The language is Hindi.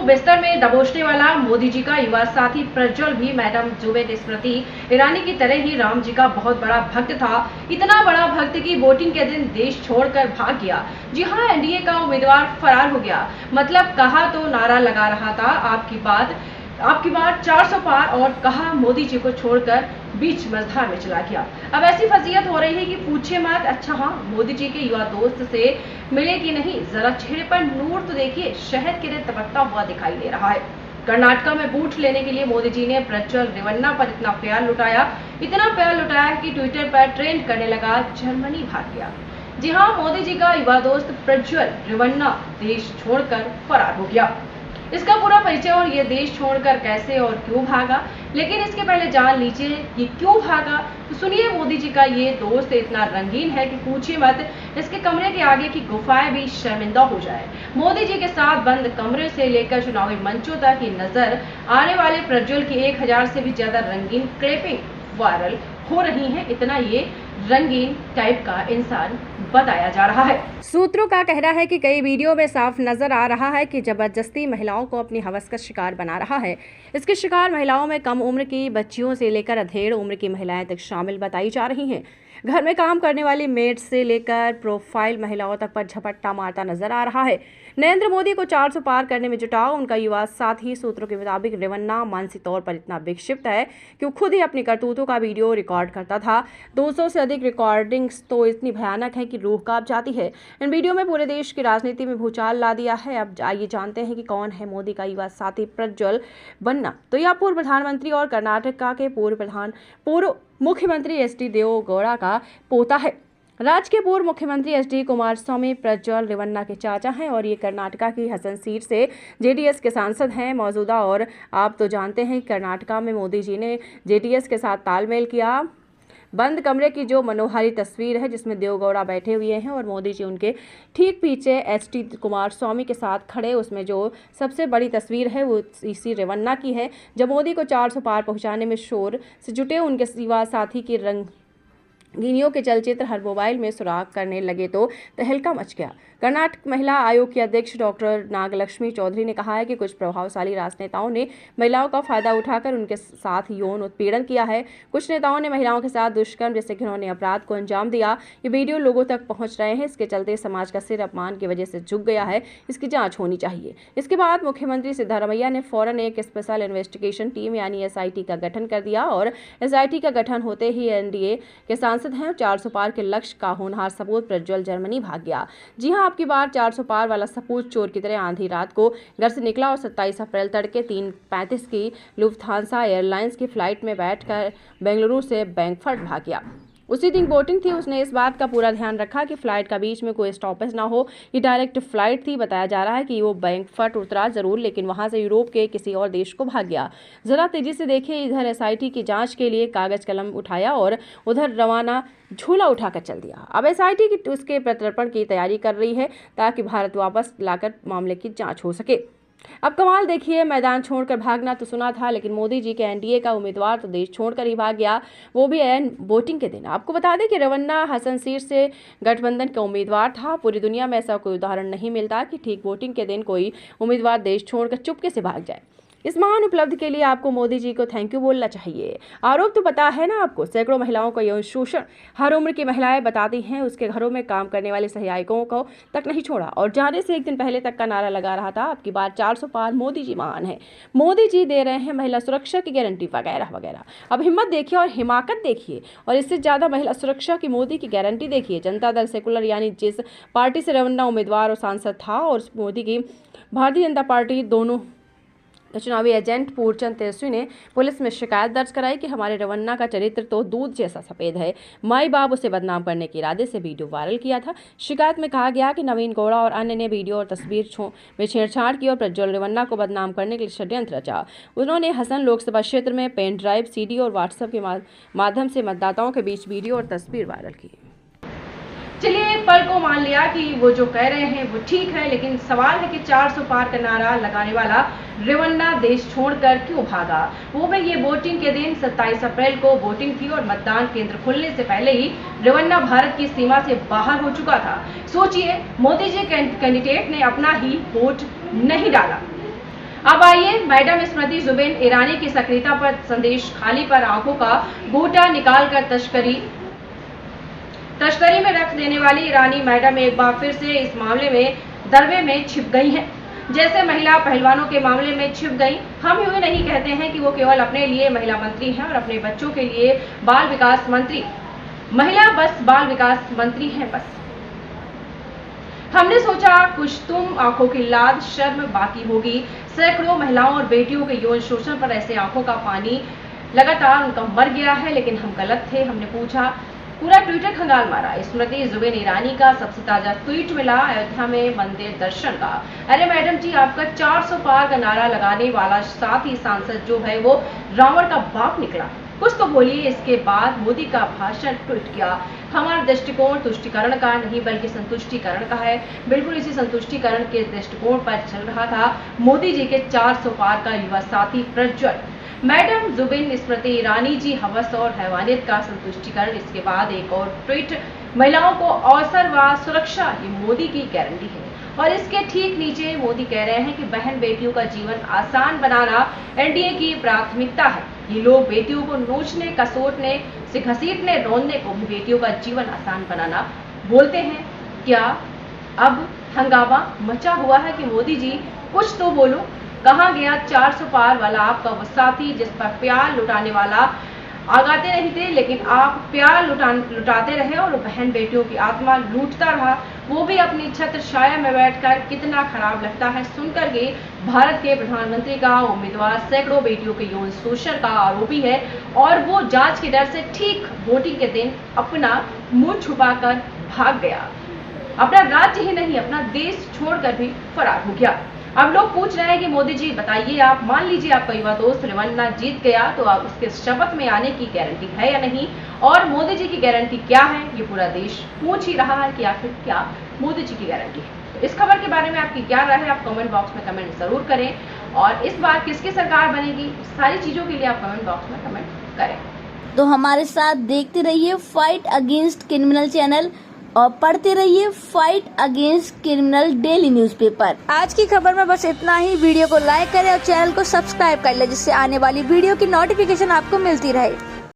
बिस्तर में दबोचने वाला मोदी जी का युवा साथी प्रज्वल भी मैडम जुबेद स्मृति ईरानी की तरह ही राम जी का बहुत बड़ा भक्त था। इतना बड़ा भक्त कि वोटिंग के दिन देश छोड़कर भाग गया। जी हां, एनडीए का उम्मीदवार फरार हो गया। मतलब कहा तो नारा लगा रहा था आपकी बात 400 पार, और कहा मोदी जी को छोड़कर बीच मझधार में चला गया। अब ऐसी फजीयत हो रही है कि पूछे मत। अच्छा हाँ, मोदी जी के युवा दोस्त से मिले कि नहीं, जरा चेहरे पर नूर तो देखिए, शहद के लिए तबकता हुआ दिखाई दे रहा है। कर्नाटका में बूथ लेने के लिए मोदी जी ने प्रज्वल रेवन्ना पर इतना प्यार लुटाया कि ट्विटर पर ट्रेंड करने लगा, जर्मनी भाग गया। जी हाँ, मोदी जी का युवा दोस्त प्रज्वल रेवन्ना देश छोड़कर फरार हो गया। इसका पूरा परिचय और ये देश छोड़कर कैसे और क्यों भागा, लेकिन इसके पहले जान लीजिए ये क्यों भागा। तो सुनिए, मोदी जी का ये दोस्त इतना रंगीन है कि पूछिए मत। इसके कमरे के आगे की गुफाएं भी शर्मिंदा हो जाए। मोदी जी के साथ बंद कमरे से लेकर चुनावी मंचों तक की नजर आने वाले प्रज्वल की 1000 से भी ज्यादा रंगीन क्लिपिंग वायरल हो रही है। इतना ये रंगीन टाइप का इंसान बताया जा रहा है। सूत्रों का कहना है कि कई वीडियो में साफ नजर आ रहा है कि जबरदस्ती महिलाओं को अपनी हवस का शिकार बना रहा है। इसके शिकार महिलाओं में कम उम्र की बच्चियों से लेकर अधेड़ उम्र की महिलाएं तक शामिल बताई जा रही हैं। घर में काम करने वाली मेड से लेकर प्रोफाइल महिलाओं तक पर झपट्टा मारता नजर आ रहा है। नरेंद्र मोदी को 400 पार करने में जुटा उनका युवा साथी। सूत्रों के मुताबिक रेवन्ना मानसिक तौर पर इतना विक्षिप्त है कि वो खुद ही अपनी करतूतों का वीडियो रिकॉर्ड करता था। 200 से अधिक रिकॉर्डिंग्स तो इतनी भयानक है कि रूह कांप जाती है। इन वीडियो में पूरे देश की राजनीति में भूचाल ला दिया है। अब आइए जानते हैं कि कौन है मोदी का युवा साथी प्रज्वल रेवन्ना। तो यह पूर्व प्रधानमंत्री और कर्नाटक के पूर्व मुख्यमंत्री एच.डी. देवेगौड़ा का पोता है। राज्य के पूर्व मुख्यमंत्री एच.डी. कुमारस्वामी प्रज्वल रेवन्ना के चाचा हैं और ये कर्नाटका की हसन सीट से जेडीएस के सांसद हैं मौजूदा। और आप तो जानते हैं कि कर्नाटका में मोदी जी ने जेडीएस के साथ तालमेल किया। बंद कमरे की जो मनोहारी तस्वीर है जिसमें देवेगौड़ा बैठे हुए हैं और मोदी जी उनके ठीक पीछे एच.डी. कुमारस्वामी के साथ खड़े, उसमें जो सबसे बड़ी तस्वीर है वो इसी रेवन्ना की है। जब मोदी को 400 पार पहुंचाने में शोर से जुटे उनके युवा साथी की रंगीनियों के चलचित्र हर मोबाइल में सुराग करने लगे तो तहलका मच गया। कर्नाटक महिला आयोग की अध्यक्ष डॉक्टर नागलक्ष्मी चौधरी ने कहा है कि कुछ प्रभावशाली राजनेताओं ने महिलाओं का फायदा उठाकर उनके साथ यौन उत्पीड़न किया है। कुछ नेताओं ने महिलाओं के साथ दुष्कर्म जैसे घिनौने अपराध को अंजाम दिया। ये वीडियो लोगों तक पहुंच रहे हैं। इसके चलते समाज का सिर अपमान की वजह से झुक गया है। इसकी जांच होनी चाहिए। इसके बाद मुख्यमंत्री सिद्धारमैया ने फौरन एक स्पेशल इन्वेस्टिगेशन टीम यानी एसआईटी का गठन कर दिया और एसआईटी का गठन होते ही एनडीए के सांसद हैं 400 पार के लक्ष्य का होनहार सबूत प्रज्वल जर्मनी भाग गया। जी हां, आपकी बार 400 पार वाला सबूत चोर की तरह आंधी रात को घर से निकला और 27 अप्रैल तड़के 3:35 की लुफ्थांसा एयरलाइंस की फ्लाइट में बैठकर बेंगलुरु से फ्रैंकफर्ट भाग गया। उसी दिन वोटिंग थी। उसने इस बात का पूरा ध्यान रखा कि फ्लाइट का बीच में कोई स्टॉपेज ना हो। ये डायरेक्ट फ्लाइट थी। बताया जा रहा है कि वो फ्रैंकफर्ट उतरा जरूर, लेकिन वहां से यूरोप के किसी और देश को भाग गया। जरा तेजी से देखिए, इधर एसआईटी की जांच के लिए कागज कलम उठाया और उधर रवाना झूला उठाकर चल दिया। अब एसआईटी की उसके प्रत्यर्पण की तैयारी कर रही है ताकि भारत वापस लाकर मामले की जाँच हो सके। अब कमाल देखिए, मैदान छोड़कर भागना तो सुना था, लेकिन मोदी जी के एनडीए का उम्मीदवार तो देश छोड़कर ही भाग गया, वो भी एन वोटिंग के दिन। आपको बता दें कि रेवन्ना हसन सीट से गठबंधन का उम्मीदवार था। पूरी दुनिया में ऐसा कोई उदाहरण नहीं मिलता कि ठीक वोटिंग के दिन कोई उम्मीदवार देश छोड़कर चुपके से भाग जाए। इस महान उपलब्धि के लिए आपको मोदी जी को थैंक यू बोलना चाहिए। आरोप तो पता है ना आपको, सैकड़ों महिलाओं का यौन शोषण हर उम्र की महिलाएं बताती हैं। उसके घरों में काम करने वाले सहायकों को तक नहीं छोड़ा और जाने से एक दिन पहले तक का नारा लगा रहा था, आपकी बार 400 पार, मोदी जी महान है, मोदी जी दे रहे हैं महिला सुरक्षा की गारंटी वगैरह वगैरह। अब हिम्मत देखिए और हिमाकत देखिए, और इससे ज़्यादा महिला सुरक्षा की मोदी की गारंटी देखिए। जनता दल सेकुलर यानी जिस पार्टी से रेवन्ना उम्मीदवार और सांसद था और मोदी की भारतीय जनता पार्टी दोनों चुनावी एजेंट पूर्णचंद तेजस्वी ने पुलिस में शिकायत दर्ज कराई कि हमारे रेवन्ना का चरित्र तो दूध जैसा सफेद है। माई बाप उसे बदनाम करने के इरादे से वीडियो वायरल किया था। शिकायत में कहा गया कि नवीन गौड़ा और अन्य ने वीडियो और तस्वीर में छेड़छाड़ की और प्रज्वल रेवन्ना को बदनाम करने के लिए षड्यंत्र रचा। उन्होंने हसन लोकसभा क्षेत्र में पेन ड्राइव, सीडी और व्हाट्सएप के माध्यम से मतदाताओं के बीच वीडियो और तस्वीर वायरल की। चलिए, एक पल को मान लिया कि वो जो कह रहे हैं वो ठीक है, लेकिन सवाल है कि 400 पार का नारा लगाने वाला रेवन्ना देश छोड़कर क्यों भागा, वो भी ये वोटिंग के दिन। 27 अप्रैल को वोटिंग थी और मतदान केंद्र खुलने से पहले ही रेवन्ना भारत की सीमा से बाहर हो चुका था। सोचिए, मोदी जी कैंडिडेट ने अपना ही वोट नहीं डाला। अब आइए मैडम स्मृति जुबिन ईरानी की सक्रियता पर संदेश खाली पर आंखों का गोटा निकालकर तस्करी में रख देने वाली ईरानी मैडम एक बार फिर से इस मामले में दरवे में छिप गई हैं। जैसे महिला पहलवानों के मामले में छिप गई। हम यूं नहीं कहते हैं कि वो केवल अपने लिए महिला मंत्री हैं और अपने बच्चों के लिए बाल विकास मंत्री। महिला बस बाल विकास मंत्री हैं बस। हमने सोचा कुछ तुम आंखों की लाद शर्म बाकी होगी। सैकड़ों महिलाओं और बेटियों के यौन शोषण पर ऐसे आंखों का पानी लगातार उनका मर गया है, लेकिन हम गलत थे। हमने पूछा, पूरा ट्विटर खंगाल मारा। स्मृति जुबिन ईरानी का सबसे ताजा ट्वीट मिला अयोध्या में मंदिर दर्शन का। अरे मैडम जी, आपका 400 पार का नारा लगाने वाला साथ ही सांसद जो है वो रावण का बाप निकला। कुछ तो बोलिए। इसके बाद मोदी का भाषण ट्वीट किया। हमारा दृष्टिकोण तुष्टिकरण का नहीं बल्कि संतुष्टिकरण का है। बिल्कुल इसी संतुष्टिकरण के दृष्टिकोण पर चल रहा था मोदी जी के 400 पार का युवा साथी प्रज्वल। मैडम जुबिन स्मृति ईरानी जी हवस और हैवानियत का संतुष्टिकरण। इसके बाद एक और ट्वीट, महिलाओं को अवसर व सुरक्षा ये मोदी की गारंटी है। और इसके ठीक नीचे मोदी कह रहे हैं कि बहन बेटियों का जीवन आसान बनाना एनडीए की प्राथमिकता है। ये लोग बेटियों को नोचने, कसोटने से घसीटने, रोनने को भी बेटियों का जीवन आसान बनाना बोलते हैं। क्या अब हंगामा मचा हुआ है कि मोदी जी कुछ तो बोलो। कहाँ गया 400 पार वाला आपका वो साथी जिस पर प्यार लुटाने वाला आगाते नहीं थे, लेकिन आप प्यार लुटाते रहे और बहन बेटियों की आत्मा लूटता रहा, वो भी अपनी छत्र छाया में बैठकर। कितना खराब लगता है सुनकर के भारत के प्रधानमंत्री का उम्मीदवार सैकड़ों बेटियों के यौन शोषण का आरोपी है और वो जांच के डर से ठीक वोटिंग के दिन अपना मुंह छुपाकर भाग गया। अपना राज्य ही नहीं, अपना देश छोड़कर भी फरार हो गया। अब लोग पूछ रहे हैं कि मोदी जी बताइए, आप मान लीजिए आपका युवा दोस्त रेवन्ना जीत गया तो आप उसके शपथ में आने की गारंटी है या नहीं, और मोदी जी की गारंटी क्या है, ये पूरा देश पूछ ही रहा है कि आखिर क्या मोदी जी की गारंटी है। तो इस खबर के बारे में आपकी क्या राय है, आप कमेंट बॉक्स में कमेंट जरूर करें। और इस बार किसकी सरकार बनेगी, सारी चीजों के लिए आप कमेंट बॉक्स में कमेंट करें। तो हमारे साथ देखते रहिए फाइट अगेंस्ट क्रिमिनल चैनल और पढ़ते रहिए fight against criminal daily newspaper. आज की खबर में बस इतना ही। वीडियो को लाइक करें और चैनल को सब्सक्राइब कर लें जिससे आने वाली वीडियो की नोटिफिकेशन आपको मिलती रहे।